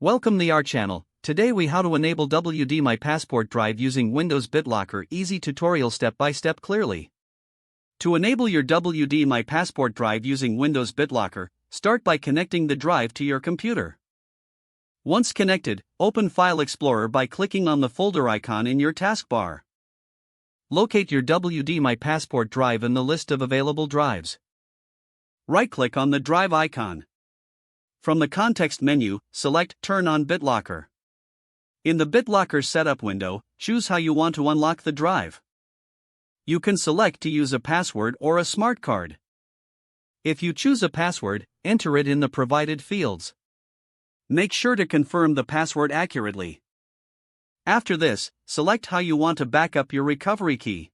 Welcome to our channel. Today we how to enable WD My Passport Drive using Windows BitLocker. Easy tutorial step by step clearly. To enable your WD My Passport Drive using Windows BitLocker, start by connecting the drive to your computer. Once connected, open File Explorer by clicking on the folder icon in your taskbar. Locate your WD My Passport Drive in the list of available drives. Right-click on the drive icon. From the context menu, select Turn on BitLocker. In the BitLocker setup window, choose how you want to unlock the drive. You can select to use a password or a smart card. If you choose a password, enter it in the provided fields. Make sure to confirm the password accurately. After this, select how you want to back up your recovery key.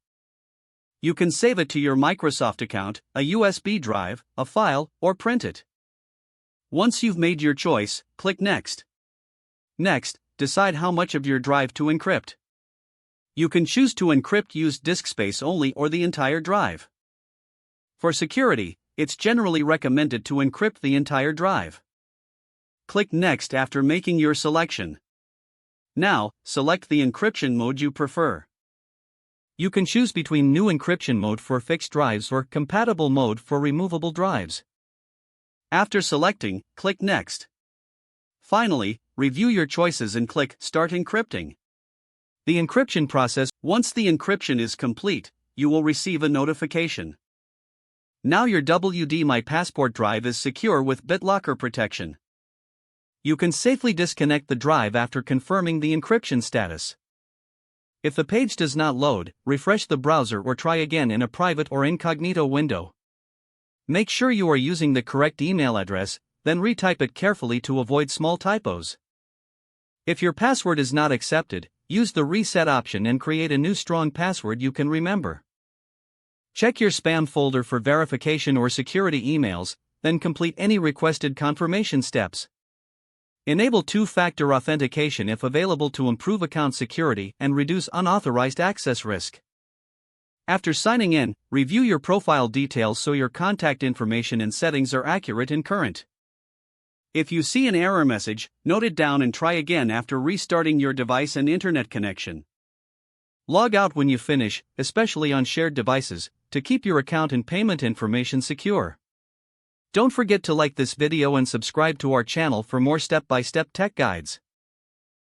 You can save it to your Microsoft account, a USB drive, a file, or print it. Once you've made your choice, click Next. Next, decide how much of your drive to encrypt. You can choose to encrypt used disk space only or the entire drive. For security, it's generally recommended to encrypt the entire drive. Click Next after making your selection. Now, select the encryption mode you prefer. You can choose between New Encryption Mode for fixed drives or Compatible Mode for removable drives. After selecting, click Next. Finally, review your choices and click Start Encrypting. The encryption process. Once the encryption is complete, you will receive a notification. Now your WD My Passport Drive is secure with BitLocker protection. You can safely disconnect the drive after confirming the encryption status. If the page does not load, refresh the browser or try again in a private or incognito window. Make sure you are using the correct email address, then retype it carefully to avoid small typos. If your password is not accepted, use the reset option and create a new strong password you can remember. Check your spam folder for verification or security emails, then complete any requested confirmation steps. Enable two-factor authentication if available to improve account security and reduce unauthorized access risk. After signing in, review your profile details so your contact information and settings are accurate and current. If you see an error message, note it down and try again after restarting your device and internet connection. Log out when you finish, especially on shared devices, to keep your account and payment information secure. Don't forget to like this video and subscribe to our channel for more step-by-step tech guides.